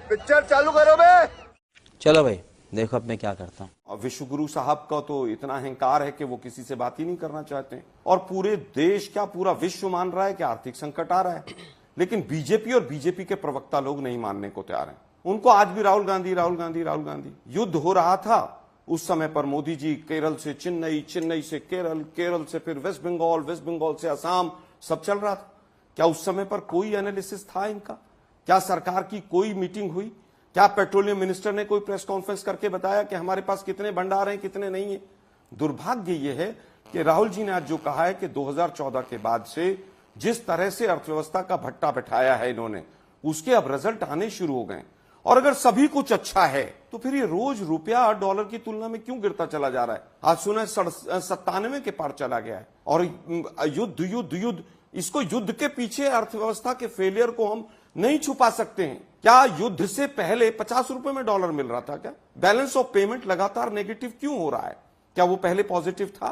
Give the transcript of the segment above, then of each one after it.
Picture चालू करो बे। चलो भाई देखो अब मैं क्या करता हूँ। और विश्वगुरु साहब का तो इतना अहंकार है कि वो किसी से बात ही नहीं करना चाहते हैं और पूरे देश क्या पूरा विश्व मान रहा है कि आर्थिक संकट आ रहा है, लेकिन बीजेपी और बीजेपी के प्रवक्ता लोग नहीं मानने को तैयार हैं। उनको आज भी राहुल गांधी राहुल गांधी राहुल गांधी। युद्ध हो रहा था उस समय पर मोदी जी केरल से चेन्नई, चेन्नई से केरल, केरल से फिर वेस्ट बंगाल, वेस्ट बंगाल से असम, सब चल रहा था। क्या उस समय पर कोई एनालिसिस था इनका? क्या सरकार की कोई मीटिंग हुई? क्या पेट्रोलियम मिनिस्टर ने कोई प्रेस कॉन्फ्रेंस करके बताया कि हमारे पास कितने भंडार हैं, कितने नहीं है? दुर्भाग्य यह है कि राहुल जी ने आज जो कहा है कि 2014 के बाद से जिस तरह से अर्थव्यवस्था का भट्टा बैठाया है इन्होंने, उसके अब रिजल्ट आने शुरू हो गए। और अगर सभी कुछ अच्छा है तो फिर ये रोज रुपया डॉलर की तुलना में क्यों गिरता चला जा रहा है? आज सुना है 97 के पार चला गया है। और युद्ध युद्ध युद्ध, इसको युद्ध के पीछे अर्थव्यवस्था के फेलियर को हम नहीं छुपा सकते हैं। क्या युद्ध से पहले 50 रुपए में डॉलर मिल रहा था? क्या बैलेंस ऑफ पेमेंट लगातार नेगेटिव क्यों हो रहा है? क्या वो पहले पॉजिटिव था?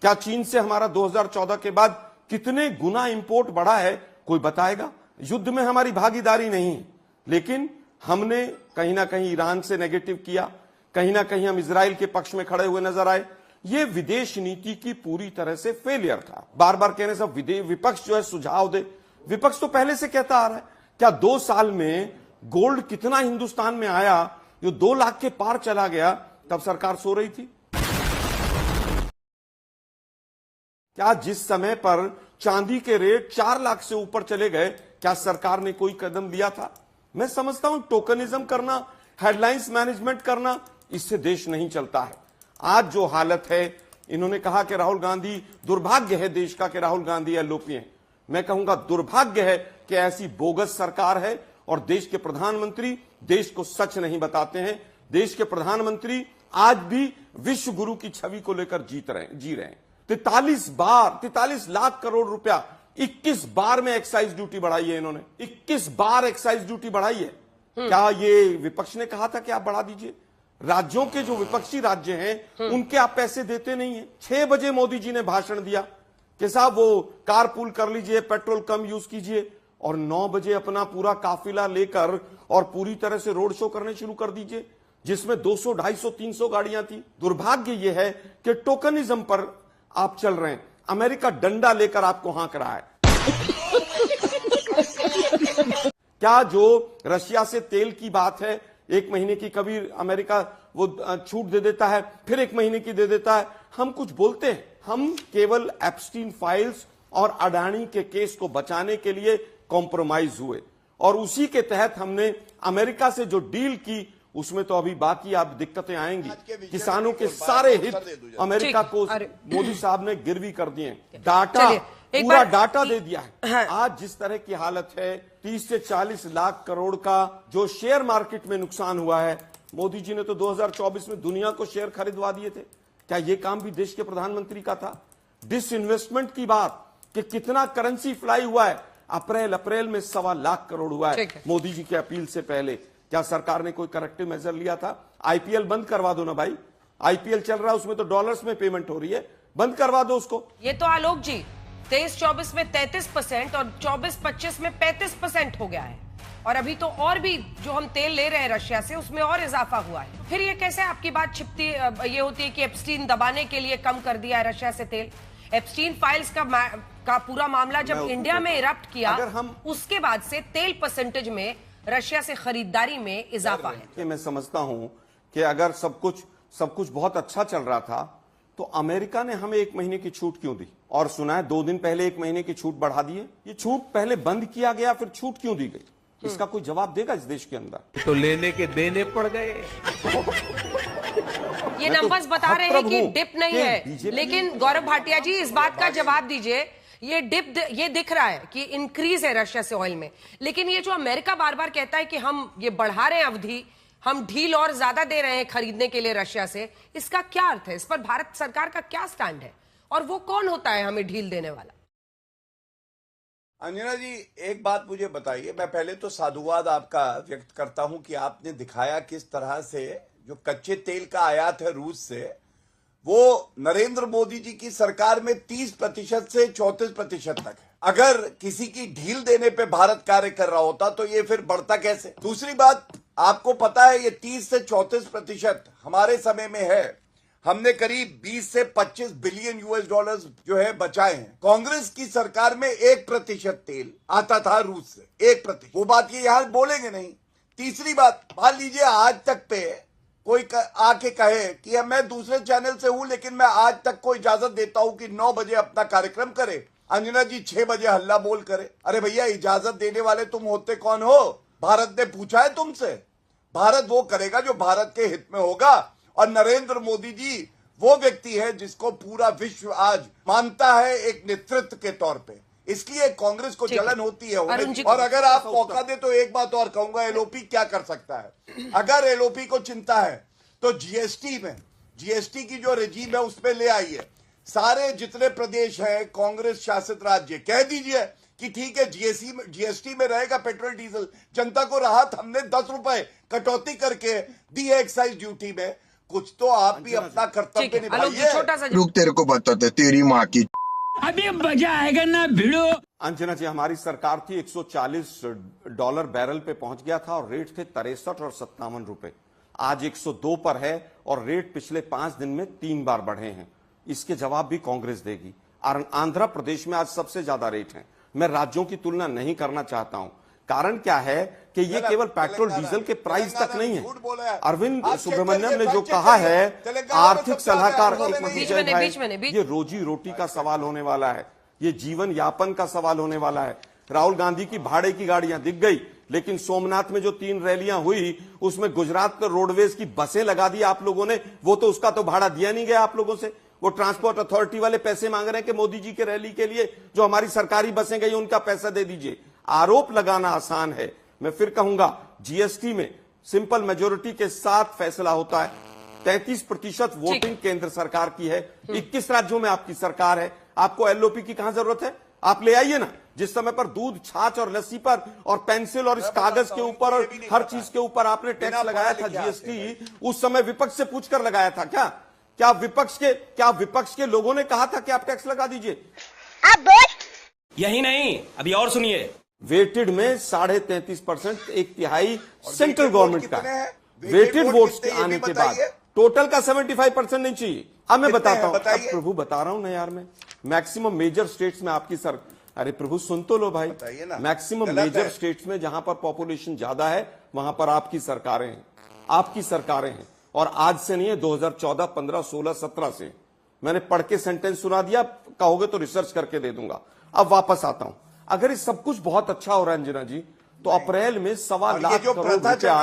क्या चीन से हमारा 2014 के बाद कितने गुना इंपोर्ट बढ़ा है? कोई बताएगा? युद्ध में हमारी भागीदारी नहीं, लेकिन हमने कहीं ना कहीं ईरान से नेगेटिव किया, कहीं ना कहीं हम इजराइल के पक्ष में खड़े हुए नजर आए। ये विदेश नीति की पूरी तरह से फेलियर था। बार बार कहने से विपक्ष जो है सुझाव दे, विपक्ष तो पहले से कहता आ रहा है। क्या 2 साल में गोल्ड कितना हिंदुस्तान में आया, जो 2 लाख के पार चला गया, तब सरकार सो रही थी? क्या जिस समय पर चांदी के रेट 4 लाख से ऊपर चले गए, क्या सरकार ने कोई कदम लिया था? मैं समझता हूं टोकनिज्म करना, हेडलाइंस मैनेजमेंट करना, इससे देश नहीं चलता है। आज जो हालत है, इन्होंने कहा कि राहुल गांधी, दुर्भाग्य है देश का कि राहुल गांधी एलओपी हैं। मैं कहूंगा दुर्भाग्य है कि ऐसी बोगस सरकार है और देश के प्रधानमंत्री देश को सच नहीं बताते हैं। देश के प्रधानमंत्री आज भी विश्व गुरु की छवि को लेकर जी रहे हैं। 43 लाख करोड़ रुपया 21 बार में एक्साइज ड्यूटी बढ़ाई है इन्होंने। 21 बार एक्साइज ड्यूटी बढ़ाई है। क्या ये विपक्ष ने कहा था कि आप बढ़ा दीजिए? राज्यों के जो विपक्षी राज्य हैं उनके आप पैसे देते नहीं है। 6 बजे मोदी जी ने भाषण दिया कि साहब वो कारपूल कर लीजिए, पेट्रोल कम यूज कीजिए, और 9 बजे अपना पूरा काफिला लेकर और पूरी तरह से रोड शो करने शुरू कर दीजिए, जिसमें 200, 250, 300 गाड़ियां थी। दुर्भाग्य यह है कि टोकनिज्म पर आप चल रहे हैं। अमेरिका डंडा लेकर आपको हाँक रहा है। क्या जो रशिया से तेल की बात है, 1 महीने की कभी अमेरिका वो छूट दे देता है, फिर 1 महीने की दे देता है, हम कुछ बोलते हैं? हम केवल एप्स्टीन फाइल्स और अडानी के केस को बचाने के लिए कॉम्प्रोमाइज हुए, और उसी के तहत हमने अमेरिका से जो डील की, उसमें तो अभी बाकी आप दिक्कतें आएंगी। किसानों के सारे हित अमेरिका को मोदी साहब ने गिरवी कर दिए। डाटा, पूरा डाटा दे दिया है। हाँ। आज जिस तरह की हालत है, 30 से 40 लाख करोड़ का जो शेयर मार्केट में नुकसान हुआ है, मोदी जी ने तो 2024 में दुनिया को शेयर खरीदवा दिए थे। क्या यह काम भी देश के प्रधानमंत्री का था? डिसइन्वेस्टमेंट की बात कि कितना करेंसी फ्लाई हुआ है, अप्रैल में 1.25 लाख करोड़ हुआ है मोदी जी की अपील से पहले। क्या सरकार ने कोई करेक्टिव मेजर लिया था? आईपीएल बंद करवा दो ना भाई। आईपीएल चल रहा है, उसमें तो डॉलर्स में पेमेंट हो रही है, बंद करवा दो उसको। ये तो आलोक जी 23-24 में 33% और 24-25 में 35% हो गया है, और अभी तो और भी जो हम तेल ले रहे हैं रशिया से, उसमें और इजाफा हुआ है। फिर ये कैसे आपकी बात छिपती ये होती है कि एप्स्टीन दबाने के लिए कम कर दिया है रशिया से तेल? एप्स्टीन फाइल्स का पूरा मामला जब इंडिया में इरप्ट किया, उसके बाद से तेल परसेंटेज में रशिया से खरीदारी में इजाफा है। मैं समझता हूं कि अगर सब कुछ बहुत अच्छा चल रहा था, तो अमेरिका ने हमें 1 महीने की छूट क्यों दी? और सुना है 2 दिन पहले 1 महीने की छूट बढ़ा दिए। ये छूट पहले बंद किया गया, फिर छूट क्यों दी गई? इसका कोई जवाब देगा इस देश के अंदर? तो लेने के देने पड़ गए। ये नंबर्स बता रहे हैं कि डिप नहीं है, लेकिन गौरव भाटिया जी इस बात का जवाब दीजिए, ये डिप ये दिख रहा है कि इंक्रीज है रशिया से ऑयल में, लेकिन ये जो अमेरिका बार बार कहता है कि हम ये बढ़ा रहे हैं अवधि, हम ढील और ज्यादा दे रहे हैं खरीदने के लिए रशिया से, इसका क्या अर्थ है? इस पर भारत सरकार का क्या स्टैंड है, और वो कौन होता है हमें ढील देने वाला? अंजना जी, एक बात मुझे बताइए। मैं पहले तो साधुवाद आपका व्यक्त करता हूं कि आपने दिखाया किस तरह से जो कच्चे तेल का आयात है रूस से, वो नरेंद्र मोदी जी की सरकार में 30% से 34% तक है। अगर किसी की ढील देने पे भारत कार्य कर रहा होता तो ये फिर बढ़ता कैसे? दूसरी बात, आपको पता है ये 30 से 34% हमारे समय में है। हमने करीब 20 से 25 बिलियन यूएस डॉलर्स जो है बचाए हैं। कांग्रेस की सरकार में 1% तेल आता था रूस से, 1%। वो बात ये यहां बोलेंगे नहीं। तीसरी बात, मान लीजिए आज तक पे कोई आके कहे कि मैं दूसरे चैनल से हूं लेकिन मैं आज तक को इजाजत देता हूं कि 9 बजे अपना कार्यक्रम करे, अंजना जी 6 बजे हल्ला बोल करे। अरे भैया, इजाजत देने वाले तुम होते कौन हो? भारत ने पूछा है तुमसे? भारत वो करेगा जो भारत के हित में होगा। और नरेंद्र मोदी जी वो व्यक्ति है जिसको पूरा विश्व आज मानता है एक नेतृत्व के तौर पे। इसलिए कांग्रेस को जलन होती है और अगर आप मौका दे तो एक बात और कहूंगा, एलओपी क्या कर सकता है? अगर एलओपी को चिंता है तो जीएसटी की जो रेजीम है उसमें ले आइए। सारे जितने प्रदेश हैं कांग्रेस शासित राज्य, कह दीजिए कि ठीक है जीएसटी में रहेगा पेट्रोल डीजल, जनता को राहत। हमने 10 रुपए कटौती करके दी है एक्साइज ड्यूटी में। कुछ तो आप भी अपना कर्तव्य निभाइए। रुक, तेरे को बताते तेरी माँ की। अभी मजा आएगा ना भिड़ो। अंजना जी, हमारी सरकार थी $140 बैरल पे पहुंच गया था और रेट थे 63 और 57 रुपए। आज 102 पर है और रेट पिछले 5 दिन में 3 बार बढ़े हैं। इसके जवाब भी कांग्रेस देगी। आंध्र प्रदेश में आज सबसे ज्यादा रेट है। मैं राज्यों की तुलना नहीं करना चाहता हूं। कारण क्या है कि ये केवल पेट्रोल डीजल के प्राइस तक नहीं है। अरविंद सुब्रमण्यम ने जो कहा है, आर्थिक सलाहकार, ये रोजी रोटी का सवाल होने वाला है, ये जीवन यापन का सवाल होने वाला है। राहुल गांधी की भाड़े की गाड़ियां दिख गई, लेकिन सोमनाथ में जो 3 रैलियां हुई उसमें गुजरात रोडवेज की बसें लगा दी आप लोगों ने। वो तो उसका तो भाड़ा दिया नहीं गया आप लोगों से। वो ट्रांसपोर्ट अथॉरिटी वाले पैसे मांग रहे हैं कि मोदी जी के रैली के लिए जो हमारी सरकारी बसें गई उनका पैसा दे दीजिए। आरोप लगाना आसान है। मैं फिर कहूंगा, जीएसटी में सिंपल मेजोरिटी के साथ फैसला होता है। 33% वोटिंग केंद्र सरकार की है। 21 राज्यों में आपकी सरकार है। आपको एलओपी की कहां जरूरत है? आप ले आइए ना। जिस समय पर दूध, छाछ और लस्सी पर और पेंसिल और इस कागज के ऊपर और हर चीज के ऊपर आपने टैक्स लगाया था जीएसटी, उस समय विपक्ष से पूछकर लगाया था क्या? क्या विपक्ष के लोगों ने कहा था कि आप टैक्स लगा दीजिए? यही नहीं, अभी और सुनिए। वेटेड में 33.5%, 1/3 सेंट्रल गवर्नमेंट का। वेटेड वोट्स के आने के बाद टोटल का 75% नहीं चाहिए। अब मैं बताता हूं, अब प्रभु बता रहा हूं ना यार, मैं मैक्सिमम मेजर स्टेट्स में आपकी अरे प्रभु सुन तो लो भाई। मैक्सिमम मेजर स्टेट्स में जहां पर पॉपुलेशन ज्यादा है वहां पर आपकी सरकारें हैं। और आज से नहीं है, 2014, 15, 16, 17 से। मैंने पढ़ के सेंटेंस सुना दिया, कहोगे तो रिसर्च करके दे दूंगा। अब वापस आता हूं। अगर ये सब कुछ बहुत अच्छा हो रहा है अंजना जी, तो अप्रैल में 1.25 लाख करोड़ रुपया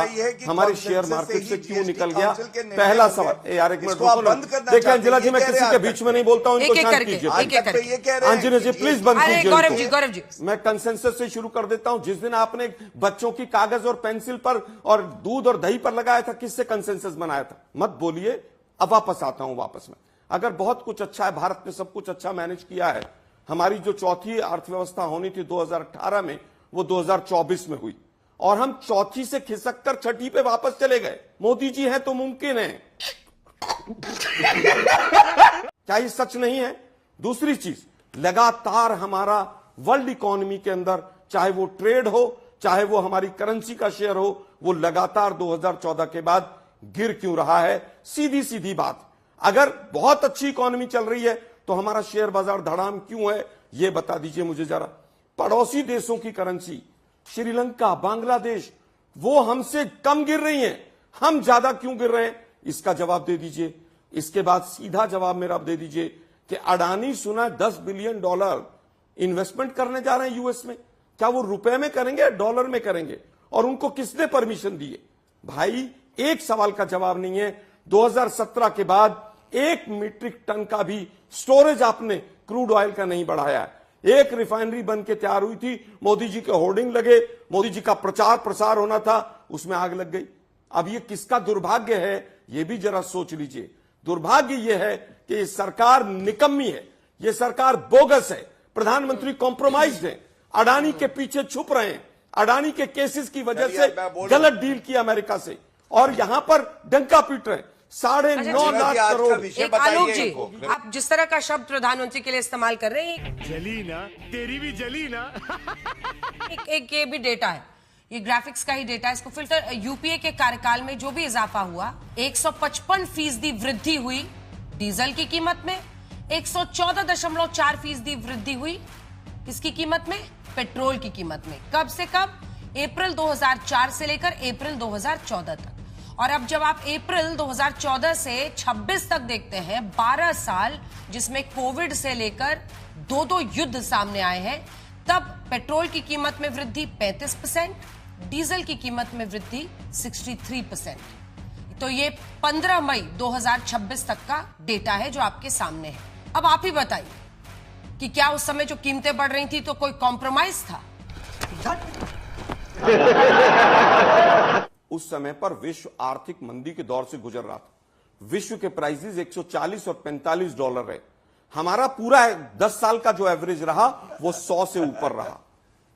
हमारे शेयर मार्केट से क्यों निकल गया? पहला सवाल। यार एक मिनट रुको ना। देखिए अंजना जी, मैं किसी के बीच में नहीं बोलता हूं, इनको शांत कीजिए। अंजना जी प्लीज बंद कीजिए। गौरव जी, मैं कंसेंसस से शुरू कर देता हूं। जिस दिन आपने बच्चों की कागज और पेंसिल पर और दूध और दही पर लगाया था, किससे कंसेंसस बनाया था? मत बोलिए। अब वापस आता हूं। वापस में अगर बहुत कुछ अच्छा है, भारत ने सब कुछ अच्छा मैनेज किया है। हमारी जो चौथी अर्थव्यवस्था होनी थी 2018 में, वो 2024 में हुई और हम चौथी से खिसक कर छठी पे वापस चले गए। मोदी जी हैं तो मुमकिन है। क्या ये सच नहीं है? दूसरी चीज, लगातार हमारा वर्ल्ड इकोनॉमी के अंदर, चाहे वो ट्रेड हो, चाहे वो हमारी करेंसी का शेयर हो, वो लगातार 2014 के बाद गिर क्यों रहा है? सीधी सीधी बात, अगर बहुत अच्छी इकोनॉमी चल रही है तो हमारा शेयर बाजार धड़ाम क्यों है? ये बता दीजिए मुझे जरा। पड़ोसी देशों की करेंसी, श्रीलंका, बांग्लादेश, वो हमसे कम गिर रही हैं, हम ज्यादा क्यों गिर रहे हैं? इसका जवाब दे दीजिए। इसके बाद सीधा जवाब मेरा दे दीजिए कि अडानी सुना $10 बिलियन इन्वेस्टमेंट करने जा रहे हैं यूएस में। क्या वो रुपए में करेंगे या डॉलर में करेंगे? और उनको किसने परमिशन दी है? भाई एक सवाल का जवाब नहीं है। 2017 के बाद 1 मीट्रिक टन का भी स्टोरेज आपने क्रूड ऑयल का नहीं बढ़ाया है। एक रिफाइनरी बन के तैयार हुई थी, मोदी जी के होर्डिंग लगे, मोदी जी का प्रचार प्रसार होना था, उसमें आग लग गई। अब ये किसका दुर्भाग्य है, ये भी जरा सोच लीजिए। दुर्भाग्य ये है कि ये सरकार निकम्मी है, ये सरकार बोगस है, प्रधानमंत्री कॉम्प्रोमाइज्ड है, अडानी के पीछे छुप रहे हैं, अडानी के केसेस की वजह से गलत डील किया अमेरिका से, और यहां पर डंका पीट रहे हैं। 9.5 लाख करोड़। एक आलोक जी, आप जिस तरह का शब्द प्रधानमंत्री के लिए इस्तेमाल कर रहे हैं, जली ना, तेरी भी जली ना। एक ये भी डेटा है ये ग्राफिक्स का ही डेटा है, इसको फिल्टर। यूपीए के कार्यकाल में जो भी इजाफा हुआ, 155% वृद्धि हुई डीजल की कीमत में, 114.4% वृद्धि हुई इसकी कीमत में, पेट्रोल की कीमत में। कब से कब? अप्रैल 2004 से लेकर अप्रैल 2014 तक। और अब जब आप अप्रैल 2014 से 26 तक देखते हैं, 12 साल जिसमें कोविड से लेकर दो युद्ध सामने आए हैं, तब पेट्रोल की कीमत में वृद्धि 35%, डीजल की कीमत में वृद्धि 63%। तो ये 15 मई 2026 तक का डेटा है जो आपके सामने है। अब आप ही बताइए कि क्या उस समय जो कीमतें बढ़ रही थी तो कोई कॉम्प्रोमाइज था? उस समय पर विश्व आर्थिक मंदी के दौर से गुजर रहा था। विश्व के प्राइसेस 140 और 45 डॉलर रहे। हमारा पूरा 10 साल का जो एवरेज रहा वो 100 से ऊपर रहा।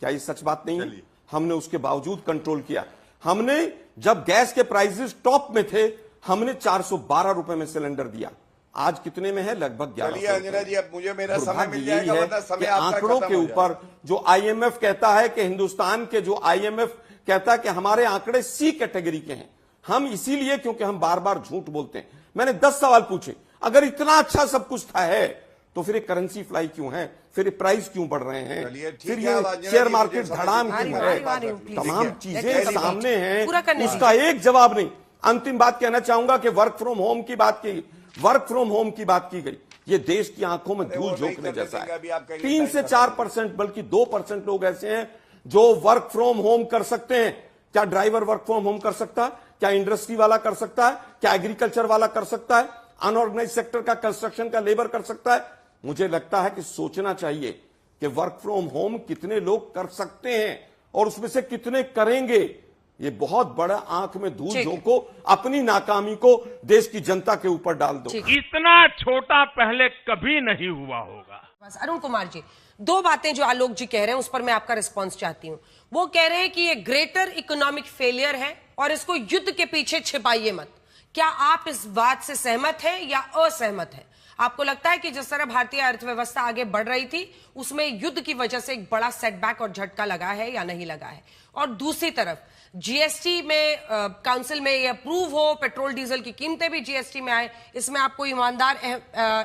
क्या ये सच बात नहीं है? हमने उसके बावजूद कंट्रोल किया। हमने जब गैस के प्राइसेस टॉप में थे, हमने 412 रुपए में सिलेंडर दिया। आज कितने में है? लगभग 1100। अंजना जी, अब मुझे मेरा समय मिल जाएगा, वरना समय आपका आंकड़ों के ऊपर जो आईएमएफ कहता है कि हिंदुस्तान के जो आईएमएफ कहता है कि हमारे आंकड़े सी कैटेगरी के हैं। हम इसीलिए क्योंकि हम बार बार झूठ बोलते हैं। मैंने 10 सवाल पूछे। अगर इतना अच्छा सब कुछ था है तो फिर ये करेंसी फ्लाई क्यों है? फिर ये प्राइस क्यों बढ़ रहे हैं? फिर ये शेयर मार्केट धड़ाम क्यों है? तमाम चीजें सामने हैं, उसका एक जवाब नहीं। अंतिम बात कहना चाहूंगा कि वर्क फ्रॉम होम की बात की गई। ये देश की आंखों में धूल झोंकने जैसा है। 3 से 4% बल्कि 2% लोग ऐसे हैं जो वर्क फ्रॉम होम कर सकते हैं। क्या ड्राइवर वर्क फ्रॉम होम कर सकता है? क्या इंडस्ट्री वाला कर सकता है? क्या एग्रीकल्चर वाला कर सकता है? अनऑर्गेनाइज सेक्टर का, कंस्ट्रक्शन का लेबर कर सकता है? मुझे लगता है कि सोचना चाहिए कि वर्क फ्रॉम होम कितने लोग कर सकते हैं और उसमें से कितने करेंगे। ये बहुत बड़ा आंख में धूल झोंको, अपनी नाकामी को देश की जनता के ऊपर डाल दो। इतना छोटा पहले कभी नहीं हुआ होगा। बस अरुण कुमार जी, 2 बातें जो आलोक जी कह रहे हैं उस पर मैं आपका रिस्पांस चाहती हूं। वो कह रहे हैं कि ये ग्रेटर इकोनॉमिक फेलियर है और इसको युद्ध के पीछे छिपाइए मत। क्या आप इस बात से सहमत हैं या असहमत हैं? आपको लगता है कि जिस तरह भारतीय अर्थव्यवस्था आगे बढ़ रही थी उसमें युद्ध की वजह से एक बड़ा सेटबैक और झटका लगा है या नहीं लगा है? और दूसरी तरफ जीएसटी में काउंसिल में ये अप्रूव हो, पेट्रोल डीजल की कीमतें भी जीएसटी में आए, इसमें आपको ईमानदार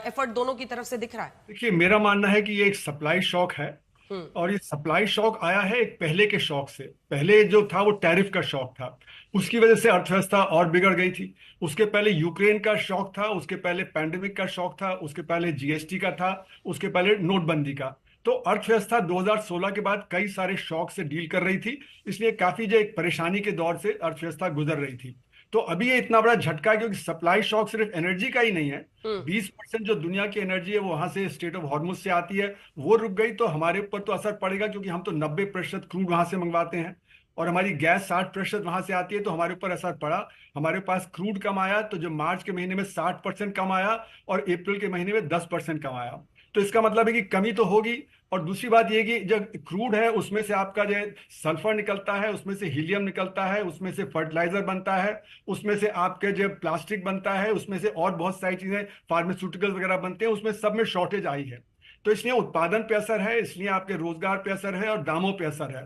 एफर्ट दोनों की तरफ से दिख रहा है? देखिए, मेरा मानना है कि ये एक सप्लाई शॉक है और ये सप्लाई शॉक आया है एक पहले के शॉक से। पहले जो था वो टैरिफ का शॉक था, उसकी वजह से अर्थव्यवस्था और बिगड़ गई थी। उसके पहले यूक्रेन का शॉक था, उसके पहले पैंडेमिक का शॉक था, उसके पहले जीएसटी का था, उसके पहले नोटबंदी का। तो अर्थव्यवस्था 2016 के बाद कई सारे शॉक से डील कर रही थी, इसलिए काफी जो एक परेशानी के दौर से अर्थव्यवस्था गुजर रही थी। तो अभी ये इतना बड़ा झटका है क्योंकि सप्लाई शॉक सिर्फ एनर्जी का ही नहीं है। 20% जो दुनिया की एनर्जी है वो वहां से स्टेट ऑफ हॉर्मुज से आती है, वो रुक गई तो हमारे ऊपर तो असर पड़ेगा क्योंकि हम तो 90% क्रूड वहां से मंगवाते हैं और हमारी गैस 60% वहां से आती है, तो हमारे ऊपर असर पड़ा। हमारे पास क्रूड कम आया, तो जो मार्च के महीने में 60% कम आया और अप्रैल के महीने में 10% कम आया। तो इसका मतलब है कि कमी तो होगी। और दूसरी बात यह कि जब क्रूड है उसमें से आपका जो सल्फर निकलता है, उसमें से हीलियम निकलता है, उसमें से फर्टिलाइजर बनता है, उसमें से आपके जो प्लास्टिक बनता है, उसमें से और बहुत सारी चीजें फार्मास्यूटिकल वगैरह बनते हैं, उसमें सब में शॉर्टेज आई है। तो इसलिए उत्पादन पे असर है, इसलिए आपके रोजगार पे असर है और दामों पे असर है।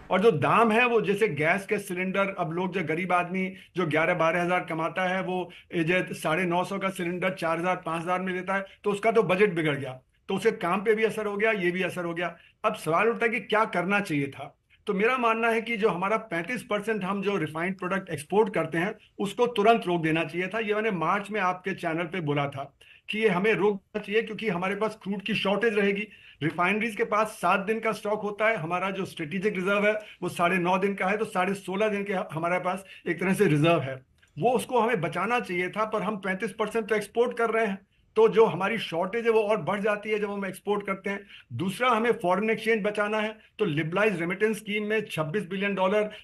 और जो दाम है वो जैसे गैस के सिलेंडर, अब लोग जो गरीब आदमी जो 11-12 हजार कमाता है वो 950 का सिलेंडर 4000-5000 में लेता है, तो उसका तो बजट बिगड़ गया, तो उसके काम पे भी असर हो गया, ये भी असर हो गया। अब सवाल उठता है कि क्या करना चाहिए था। तो मेरा मानना है कि जो हमारा 35% हम जो रिफाइंड प्रोडक्ट एक्सपोर्ट करते हैं उसको तुरंत रोक देना चाहिए था। ये मैंने मार्च में आपके चैनल पे बोला था कि ये हमें रोकना चाहिए क्योंकि हमारे पास क्रूड की शॉर्टेज रहेगी। रिफाइनरीज के पास 7 दिन का स्टॉक होता है, हमारा जो स्ट्रेटेजिक रिजर्व है वो 9.5 दिन का है, तो 16.5 दिन के हमारे पास एक तरह से रिजर्व है, वो उसको हमें बचाना चाहिए था। पर हम 35% तो एक्सपोर्ट कर रहे हैं, तो जो हमारी शॉर्टेज है वो और बढ़ जाती है जब हम एक्सपोर्ट करते हैं। दूसरा, हमें फॉरेन एक्सचेंज बचाना है, तो लिबरलाइज रेमिटेंस स्कीम में $26 बिलियन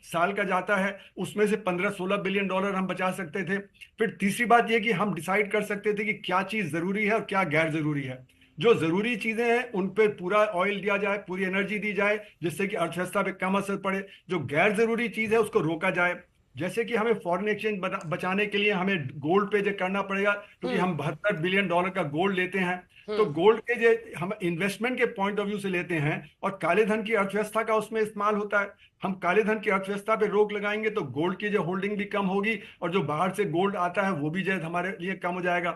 साल का जाता है, उसमें से $15-16 बिलियन हम बचा सकते थे। फिर तीसरी बात यह कि हम डिसाइड कर सकते थे कि क्या चीज जरूरी है और क्या गैर जरूरी है। जो जरूरी चीजें हैं उन पर पूरा ऑयल दिया जाए, पूरी एनर्जी दी जाए, जिससे कि अर्थव्यवस्था पे कम असर पड़े। जो गैर जरूरी चीज है उसको रोका जाए। जैसे कि हमें फॉरेन एक्सचेंज बचाने के लिए हमें गोल्ड पे जो करना पड़ेगा, क्योंकि हम $72 बिलियन का गोल्ड लेते हैं, तो गोल्ड के जो हम इन्वेस्टमेंट के पॉइंट ऑफ व्यू से लेते हैं और काले धन की अर्थव्यवस्था का उसमें इस्तेमाल होता है। हम काले धन की अर्थव्यवस्था पे रोक लगाएंगे तो गोल्ड की जो होल्डिंग भी कम होगी और जो बाहर से गोल्ड आता है वो भी जो हमारे लिए कम हो जाएगा।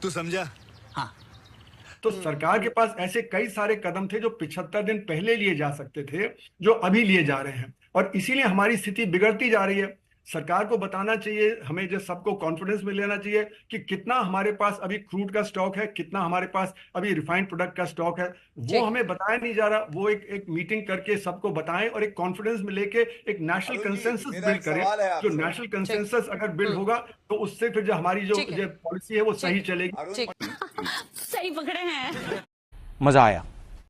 तू समझा? हाँ। तो सरकार के पास ऐसे कई सारे कदम थे जो 75 दिन पहले लिए जा सकते थे, जो अभी लिए जा रहे हैं, और इसीलिए हमारी स्थिति बिगड़ती जा रही है। सरकार को बताना चाहिए, हमें जो सबको कॉन्फिडेंस में लेना चाहिए कि कितना हमारे पास अभी क्रूड का स्टॉक है, कितना हमारे पास अभी रिफाइंड प्रोडक्ट का स्टॉक है, वो हमें बताया नहीं जा रहा। वो एक मीटिंग करके सबको बताएं और एक कॉन्फिडेंस में लेके एक नेशनल कंसेंसस बिल्ड करें। जो नेशनल कंसेंसस अगर बिल्ड होगा तो उससे फिर जो हमारी जो पॉलिसी है वो सही चलेगी। सही पकड़े हैं। मजा आया।